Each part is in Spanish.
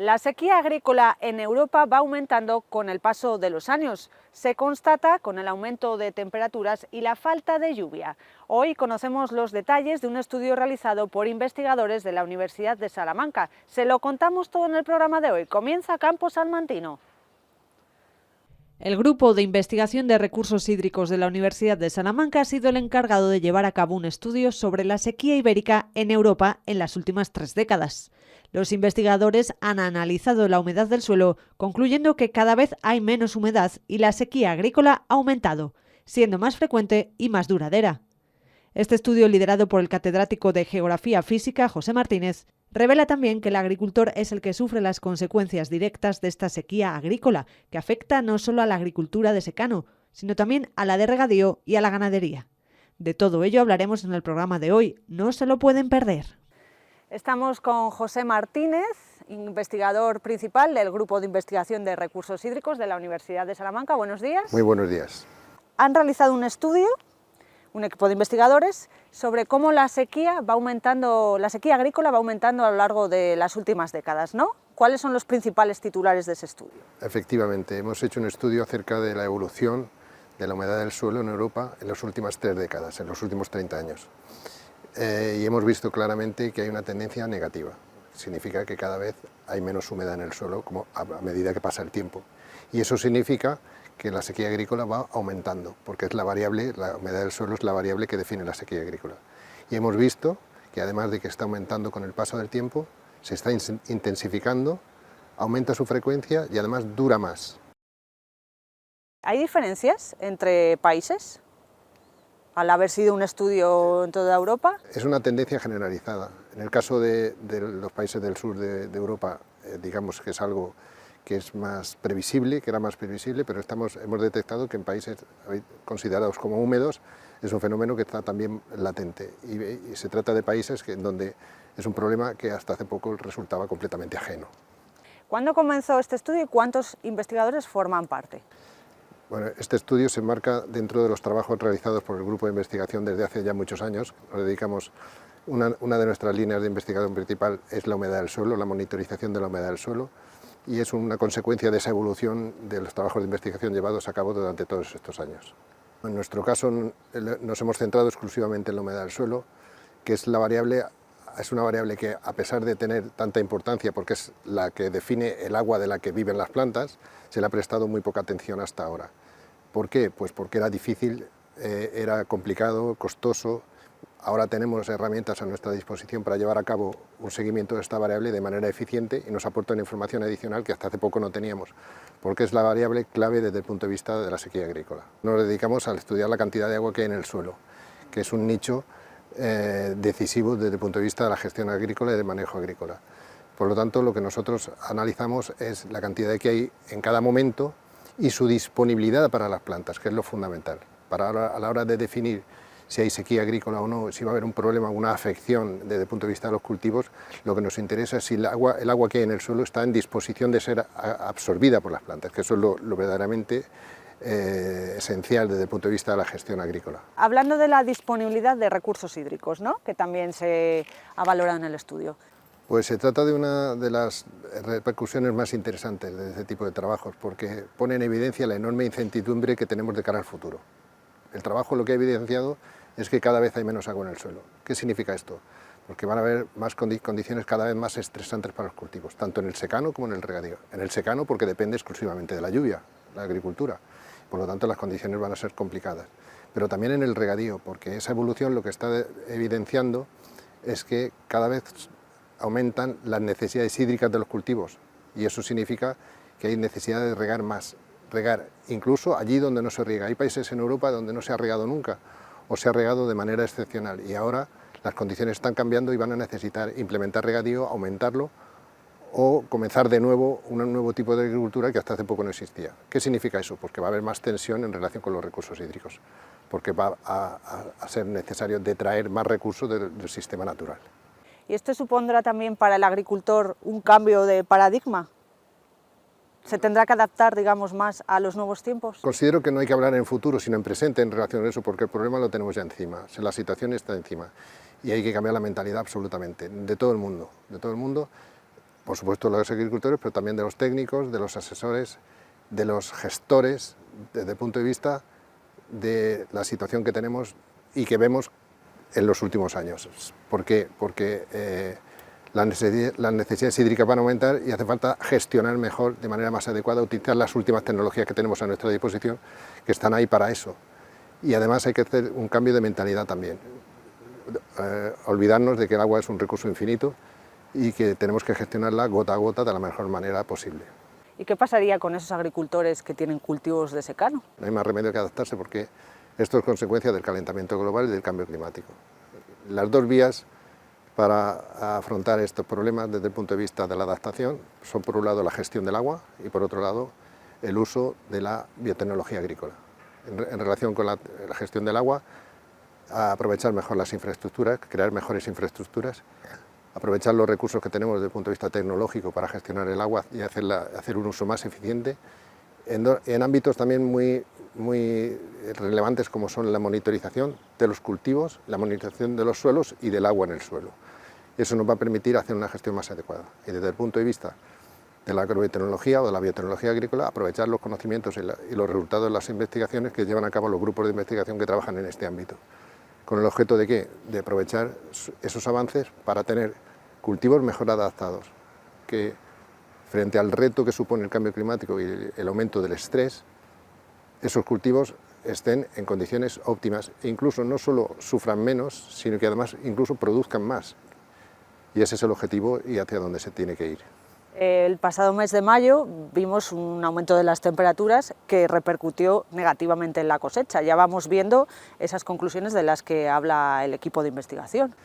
La sequía agrícola en Europa va aumentando con el paso de los años. Se constata con el aumento de temperaturas y la falta de lluvia. Hoy conocemos los detalles de un estudio realizado por investigadores de la Universidad de Salamanca. Se lo contamos todo en el programa de hoy. Comienza Campo Salmantino. El Grupo de Investigación de Recursos Hídricos de la Universidad de Salamanca ha sido el encargado de llevar a cabo un estudio sobre la sequía ibérica en Europa en las últimas 3 décadas. Los investigadores han analizado la humedad del suelo, concluyendo que cada vez hay menos humedad y la sequía agrícola ha aumentado, siendo más frecuente y más duradera. Este estudio, liderado por el catedrático de Geografía Física, José Martínez, revela también que el agricultor es el que sufre las consecuencias directas de esta sequía agrícola, que afecta no solo a la agricultura de secano, sino también a la de regadío y a la ganadería. De todo ello hablaremos en el programa de hoy, no se lo pueden perder. Estamos con José Martínez, investigador principal del Grupo de Investigación de Recursos Hídricos de la Universidad de Salamanca. Buenos días. Muy buenos días. Han realizado un estudio, un equipo de investigadores, sobre cómo la sequía agrícola va aumentando a lo largo de las últimas décadas, ¿no? ¿Cuáles son los principales titulares de ese estudio? Efectivamente, hemos hecho un estudio acerca de la evolución de la humedad del suelo en Europa en las últimas 3 décadas, en los últimos 30 años. Y hemos visto claramente que hay una tendencia negativa. Significa que cada vez hay menos humedad en el suelo a medida que pasa el tiempo. Y eso significa que la sequía agrícola va aumentando, porque es la humedad del suelo es la variable que define la sequía agrícola. Y hemos visto que además de que está aumentando con el paso del tiempo, se está intensificando, aumenta su frecuencia y además dura más. ¿Hay diferencias entre países al haber sido un estudio en toda Europa? Es una tendencia generalizada. En el caso de los países del sur de Europa, digamos que es algo que es más previsible, que era más previsible, pero hemos detectado que en países considerados como húmedos es un fenómeno que está también latente y se trata de países donde es un problema que hasta hace poco resultaba completamente ajeno. ¿Cuándo comenzó este estudio y cuántos investigadores forman parte? Bueno, este estudio se enmarca dentro de los trabajos realizados por el Grupo de Investigación desde hace ya muchos años. Nos dedicamos, una de nuestras líneas de investigación principal es la humedad del suelo, la monitorización de la humedad del suelo, y es una consecuencia de esa evolución de los trabajos de investigación llevados a cabo durante todos estos años. En nuestro caso nos hemos centrado exclusivamente en la humedad del suelo, que es una variable que, a pesar de tener tanta importancia, porque es la que define el agua de la que viven las plantas, se le ha prestado muy poca atención hasta ahora. ¿Por qué? Pues porque era difícil, era complicado, costoso. Ahora tenemos herramientas a nuestra disposición para llevar a cabo un seguimiento de esta variable de manera eficiente y nos aporta una información adicional que hasta hace poco no teníamos, porque es la variable clave desde el punto de vista de la sequía agrícola. Nos dedicamos a estudiar la cantidad de agua que hay en el suelo, que es un nicho decisivo desde el punto de vista de la gestión agrícola y del manejo agrícola. Por lo tanto, lo que nosotros analizamos es la cantidad que hay en cada momento y su disponibilidad para las plantas, que es lo fundamental. A la hora de definir si hay sequía agrícola o no, si va a haber un problema, una afección desde el punto de vista de los cultivos, lo que nos interesa es si el agua que hay en el suelo está en disposición de ser absorbida por las plantas, que eso es lo verdaderamente esencial desde el punto de vista de la gestión agrícola. Hablando de la disponibilidad de recursos hídricos, ¿no?, que también se ha valorado en el estudio. Pues se trata de una de las repercusiones más interesantes de este tipo de trabajos, porque pone en evidencia la enorme incertidumbre que tenemos de cara al futuro. El trabajo lo que ha evidenciado es que cada vez hay menos agua en el suelo. ¿Qué significa esto? Porque van a haber más condiciones cada vez más estresantes para los cultivos, tanto en el secano como en el regadío. En el secano porque depende exclusivamente de la lluvia, la agricultura, por lo tanto las condiciones van a ser complicadas. Pero también en el regadío, porque esa evolución lo que está evidenciando es que cada vez aumentan las necesidades hídricas de los cultivos y eso significa que hay necesidad de regar más, regar incluso allí donde no se riega. Hay países en Europa donde no se ha regado nunca o se ha regado de manera excepcional y ahora las condiciones están cambiando y van a necesitar implementar regadío, aumentarlo o comenzar de nuevo un nuevo tipo de agricultura que hasta hace poco no existía. ¿Qué significa eso? Pues que va a haber más tensión en relación con los recursos hídricos, porque va a ser necesario detraer más recursos del sistema natural. ¿Y esto supondrá también para el agricultor un cambio de paradigma? ¿Se tendrá que adaptar, digamos, más a los nuevos tiempos? Considero que no hay que hablar en futuro, sino en presente en relación a eso, porque el problema lo tenemos ya encima, la situación está encima y hay que cambiar la mentalidad absolutamente, de todo el mundo. por supuesto, de los agricultores, pero también de los técnicos, de los asesores, de los gestores, desde el punto de vista de la situación que tenemos y que vemos en los últimos años. ¿Por qué? Porque las necesidades hídricas van a aumentar y hace falta gestionar mejor, de manera más adecuada, utilizar las últimas tecnologías que tenemos a nuestra disposición, que están ahí para eso. Y además hay que hacer un cambio de mentalidad también. Olvidarnos de que el agua es un recurso infinito y que tenemos que gestionarla gota a gota de la mejor manera posible. ¿Y qué pasaría con esos agricultores que tienen cultivos de secano? No hay más remedio que adaptarse, porque esto es consecuencia del calentamiento global y del cambio climático. Las dos vías para afrontar estos problemas desde el punto de vista de la adaptación son, por un lado, la gestión del agua y, por otro lado, el uso de la biotecnología agrícola. En relación con la gestión del agua, a aprovechar mejor las infraestructuras, crear mejores infraestructuras, aprovechar los recursos que tenemos desde el punto de vista tecnológico para gestionar el agua y hacer un uso más eficiente, en ámbitos también muy relevantes como son la monitorización de los cultivos, la monitorización de los suelos y del agua en el suelo. Eso nos va a permitir hacer una gestión más adecuada. Y desde el punto de vista de la agrobiotecnología o de la biotecnología agrícola, aprovechar los conocimientos y los resultados de las investigaciones que llevan a cabo los grupos de investigación que trabajan en este ámbito. ¿Con el objeto de qué? De aprovechar esos avances para tener cultivos mejor adaptados, que frente al reto que supone el cambio climático y el aumento del estrés, esos cultivos estén en condiciones óptimas e incluso no solo sufran menos, sino que además incluso produzcan más. Y ese es el objetivo y hacia donde se tiene que ir. El pasado mes de mayo vimos un aumento de las temperaturas que repercutió negativamente en la cosecha. Ya vamos viendo esas conclusiones de las que habla el equipo de investigación.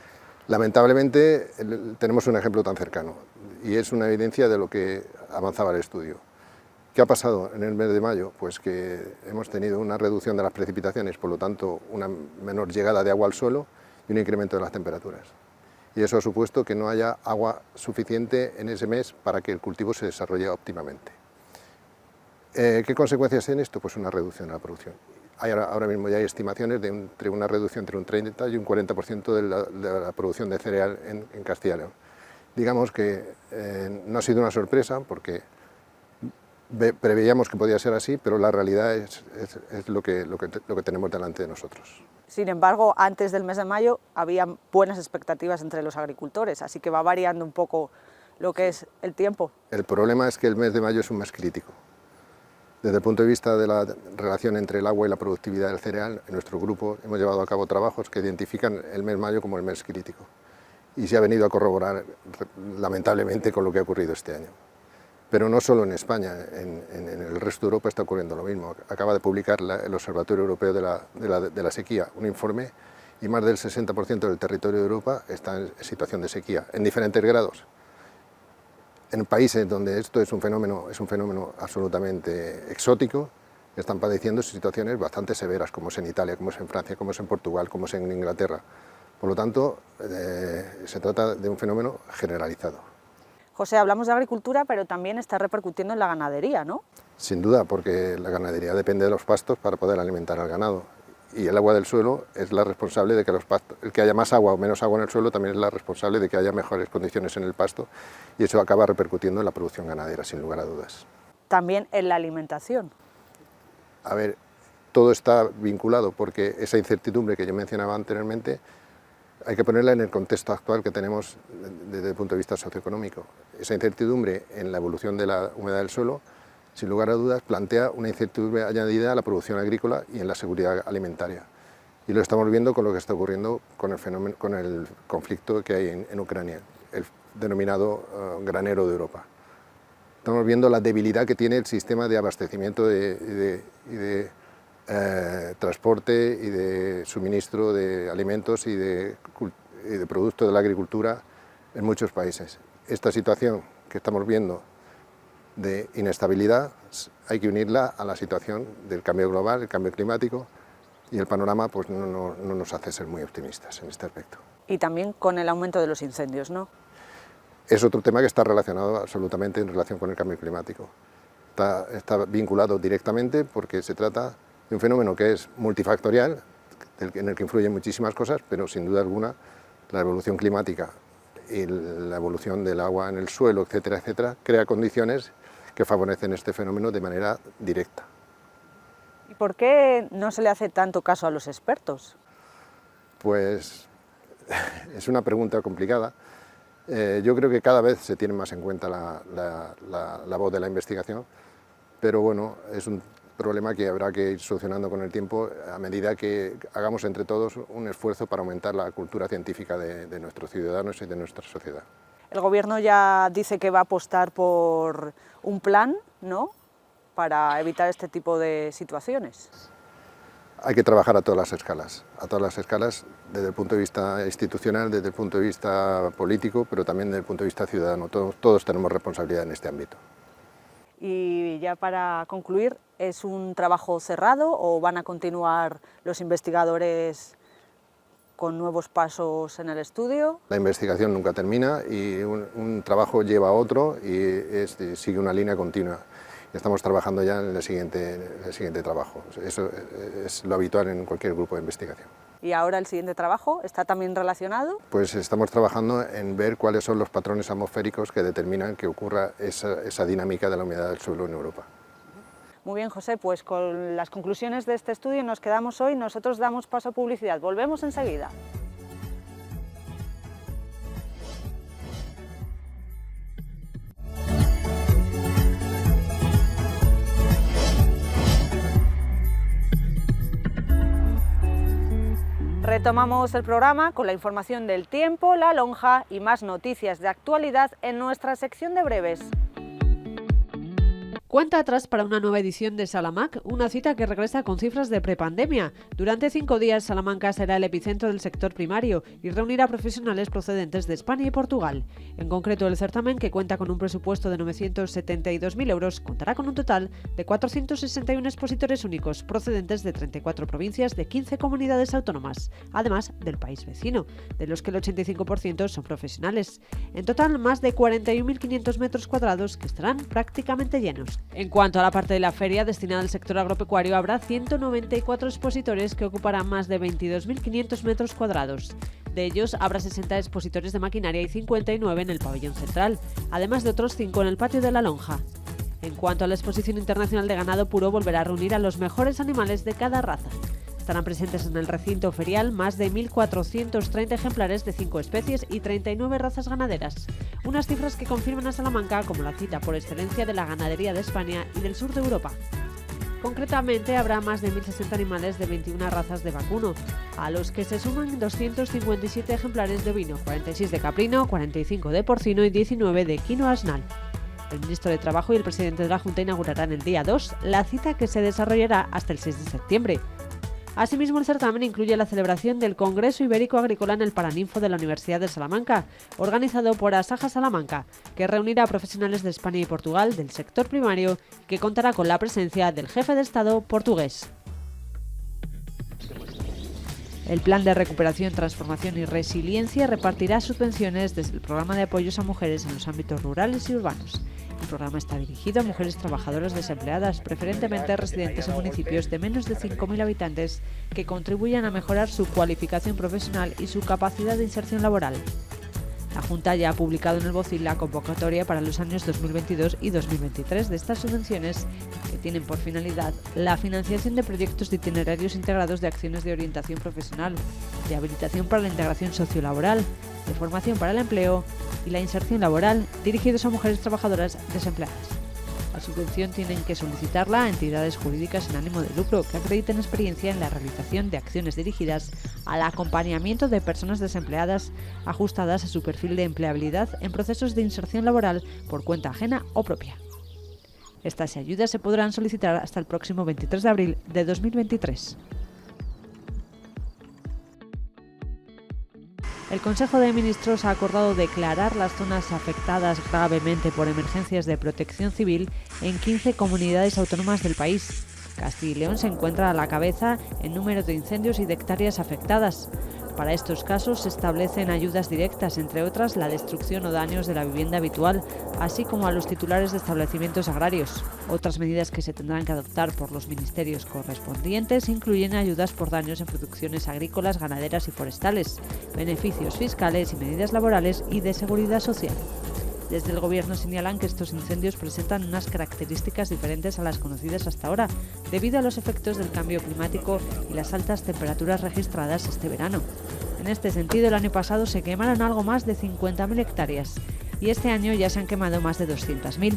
Lamentablemente tenemos un ejemplo tan cercano y es una evidencia de lo que avanzaba el estudio. ¿Qué ha pasado en el mes de mayo? Pues que hemos tenido una reducción de las precipitaciones, por lo tanto una menor llegada de agua al suelo y un incremento de las temperaturas. Y eso ha supuesto que no haya agua suficiente en ese mes para que el cultivo se desarrolle óptimamente. ¿Qué consecuencias tiene esto? Pues una reducción de la producción. Ahora mismo ya hay estimaciones de una reducción entre un 30 y un 40% de la producción de cereal en Castilla y León. Digamos que no ha sido una sorpresa porque preveíamos que podía ser así, pero la realidad es lo que tenemos delante de nosotros. Sin embargo, antes del mes de mayo había buenas expectativas entre los agricultores, así que va variando un poco lo que es el tiempo. El problema es que el mes de mayo es un mes crítico. Desde el punto de vista de la relación entre el agua y la productividad del cereal, en nuestro grupo hemos llevado a cabo trabajos que identifican el mes de mayo como el mes crítico. Y se ha venido a corroborar, lamentablemente, con lo que ha ocurrido este año. Pero no solo en España, en el resto de Europa está ocurriendo lo mismo. Acaba de publicar el Observatorio Europeo de la Sequía un informe y más del 60% del territorio de Europa está en situación de sequía, en diferentes grados. En países donde esto es un fenómeno absolutamente exótico, están padeciendo situaciones bastante severas, como es en Italia, como es en Francia, como es en Portugal, como es en Inglaterra. Por lo tanto, se trata de un fenómeno generalizado. José, hablamos de agricultura, pero también está repercutiendo en la ganadería, ¿no? Sin duda, porque la ganadería depende de los pastos para poder alimentar al ganado. Y el agua del suelo es la responsable de que el que haya más agua o menos agua en el suelo también es la responsable de que haya mejores condiciones en el pasto, y eso acaba repercutiendo en la producción ganadera, sin lugar a dudas. También en la alimentación. A ver, todo está vinculado, porque esa incertidumbre que yo mencionaba anteriormente hay que ponerla en el contexto actual que tenemos desde el punto de vista socioeconómico. Esa incertidumbre en la evolución de la humedad del suelo, sin lugar a dudas, plantea una incertidumbre añadida a la producción agrícola y en la seguridad alimentaria. Y lo estamos viendo con lo que está ocurriendo con el conflicto que hay en Ucrania, el denominado granero de Europa. Estamos viendo la debilidad que tiene el sistema de abastecimiento y de transporte y de suministro de alimentos y de productos de la agricultura en muchos países. Esta situación que estamos viendo de inestabilidad hay que unirla a la situación del cambio global, el cambio climático, y el panorama pues no nos hace ser muy optimistas en este aspecto. Y también con el aumento de los incendios, ¿no? Es otro tema que está relacionado absolutamente en relación con el cambio climático. Está vinculado directamente porque se trata de un fenómeno que es multifactorial, en el que influyen muchísimas cosas, pero sin duda alguna la evolución climática y la evolución del agua en el suelo, etcétera, etcétera, crea condiciones que favorecen este fenómeno de manera directa. ¿Y por qué no se le hace tanto caso a los expertos? Pues es una pregunta complicada. Yo creo que cada vez se tiene más en cuenta la voz de la investigación, pero bueno, es un problema que habrá que ir solucionando con el tiempo a medida que hagamos entre todos un esfuerzo para aumentar la cultura científica de nuestros ciudadanos y de nuestra sociedad. El Gobierno ya dice que va a apostar por un plan, ¿no?, para evitar este tipo de situaciones. Hay que trabajar a todas las escalas, desde el punto de vista institucional, desde el punto de vista político, pero también desde el punto de vista ciudadano. Todos tenemos responsabilidad en este ámbito. Y ya para concluir, ¿es un trabajo cerrado o van a continuar los investigadores con nuevos pasos en el estudio? La investigación nunca termina y un trabajo lleva a otro y sigue una línea continua. Estamos trabajando ya en el siguiente trabajo. Eso es lo habitual en cualquier grupo de investigación. ¿Y ahora el siguiente trabajo está también relacionado? Pues estamos trabajando en ver cuáles son los patrones atmosféricos que determinan que ocurra esa dinámica de la humedad del suelo en Europa. Muy bien, José, pues con las conclusiones de este estudio nos quedamos hoy. Nosotros damos paso a publicidad. Volvemos enseguida. Retomamos el programa con la información del tiempo, la lonja y más noticias de actualidad en nuestra sección de breves. Cuenta atrás para una nueva edición de Salamac, una cita que regresa con cifras de prepandemia. Durante 5 días, Salamanca será el epicentro del sector primario y reunirá profesionales procedentes de España y Portugal. En concreto, el certamen, que cuenta con un presupuesto de 972.000 euros, contará con un total de 461 expositores únicos, procedentes de 34 provincias de 15 comunidades autónomas, además del país vecino, de los que el 85% son profesionales. En total, más de 41.500 metros cuadrados que estarán prácticamente llenos. En cuanto a la parte de la feria destinada al sector agropecuario, habrá 194 expositores que ocuparán más de 22.500 metros cuadrados. De ellos, habrá 60 expositores de maquinaria y 59 en el pabellón central, además de otros 5 en el patio de la lonja. En cuanto a la exposición internacional de ganado puro, volverá a reunir a los mejores animales de cada raza. Estarán presentes en el recinto ferial más de 1.430 ejemplares de 5 especies y 39 razas ganaderas. Unas cifras que confirman a Salamanca como la cita por excelencia de la ganadería de España y del sur de Europa. Concretamente, habrá más de 1.060 animales de 21 razas de vacuno, a los que se suman 257 ejemplares de ovino, 46 de caprino, 45 de porcino y 19 de equino asnal. El ministro de Trabajo y el presidente de la Junta inaugurarán el día 2 la cita, que se desarrollará hasta el 6 de septiembre. Asimismo, el certamen incluye la celebración del Congreso Ibérico Agrícola en el Paraninfo de la Universidad de Salamanca, organizado por Asaja Salamanca, que reunirá a profesionales de España y Portugal del sector primario, que contará con la presencia del jefe de Estado portugués. El Plan de Recuperación, Transformación y Resiliencia repartirá subvenciones desde el Programa de Apoyos a Mujeres en los ámbitos rurales y urbanos. El programa está dirigido a mujeres trabajadoras desempleadas, preferentemente residentes en municipios de menos de 5.000 habitantes, que contribuyan a mejorar su cualificación profesional y su capacidad de inserción laboral. La Junta ya ha publicado en el BOCIL la convocatoria para los años 2022 y 2023 de estas subvenciones, que tienen por finalidad la financiación de proyectos de itinerarios integrados de acciones de orientación profesional, de habilitación para la integración sociolaboral, de formación para el empleo y la inserción laboral, dirigidos a mujeres trabajadoras desempleadas. La subvención tienen que solicitarla a entidades jurídicas sin ánimo de lucro que acrediten experiencia en la realización de acciones dirigidas al acompañamiento de personas desempleadas ajustadas a su perfil de empleabilidad en procesos de inserción laboral por cuenta ajena o propia. Estas ayudas se podrán solicitar hasta el próximo 23 de abril de 2023. El Consejo de Ministros ha acordado declarar las zonas afectadas gravemente por emergencias de protección civil en 15 comunidades autónomas del país. Castilla y León se encuentra a la cabeza en número de incendios y de hectáreas afectadas. Para estos casos se establecen ayudas directas, entre otras la destrucción o daños de la vivienda habitual, así como a los titulares de establecimientos agrarios. Otras medidas que se tendrán que adoptar por los ministerios correspondientes incluyen ayudas por daños en producciones agrícolas, ganaderas y forestales, beneficios fiscales y medidas laborales y de seguridad social. Desde el Gobierno señalan que estos incendios presentan unas características diferentes a las conocidas hasta ahora, debido a los efectos del cambio climático y las altas temperaturas registradas este verano. En este sentido, el año pasado se quemaron algo más de 50.000 hectáreas y este año ya se han quemado más de 200.000.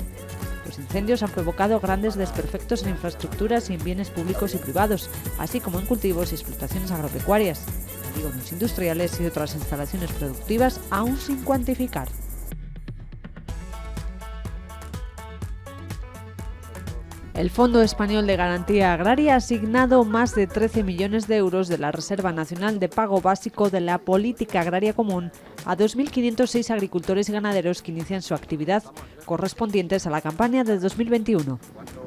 Los incendios han provocado grandes desperfectos en infraestructuras y en bienes públicos y privados, así como en cultivos y explotaciones agropecuarias, polígonos industriales y otras instalaciones productivas aún sin cuantificar. El Fondo Español de Garantía Agraria ha asignado más de 13 millones de euros de la Reserva Nacional de Pago Básico de la Política Agraria Común a 2.506 agricultores y ganaderos que inician su actividad, correspondientes a la campaña de 2021.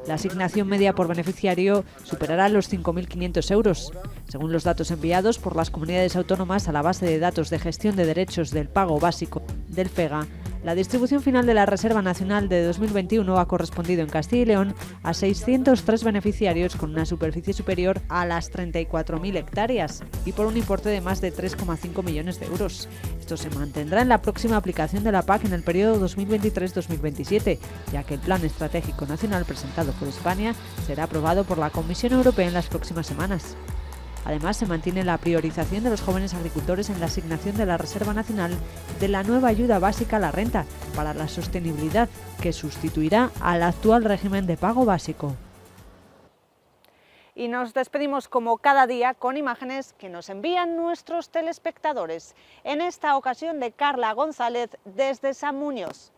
La asignación media por beneficiario superará los 5.500 euros. Según los datos enviados por las comunidades autónomas a la base de datos de gestión de derechos del pago básico del FEGA, la distribución final de la Reserva Nacional de 2021 ha correspondido en Castilla y León a 603 beneficiarios con una superficie superior a las 34.000 hectáreas y por un importe de más de 3,5 millones de euros. Esto se mantendrá en la próxima aplicación de la PAC en el periodo 2023-2027, ya que el Plan Estratégico Nacional presentado por España será aprobado por la Comisión Europea en las próximas semanas. Además, se mantiene la priorización de los jóvenes agricultores en la asignación de la Reserva Nacional de la nueva ayuda básica a la renta para la sostenibilidad, que sustituirá al actual régimen de pago básico. Y nos despedimos como cada día con imágenes que nos envían nuestros telespectadores, en esta ocasión de Carla González desde San Muñoz.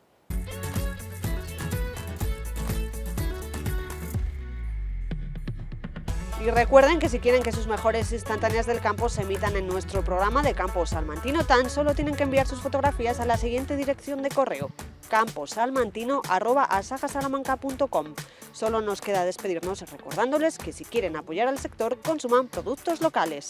Y recuerden que si quieren que sus mejores instantáneas del campo se emitan en nuestro programa de Campo Salmantino, tan solo tienen que enviar sus fotografías a la siguiente dirección de correo: camposalmantino@asajasalamanca.com. Solo nos queda despedirnos recordándoles que si quieren apoyar al sector, consuman productos locales.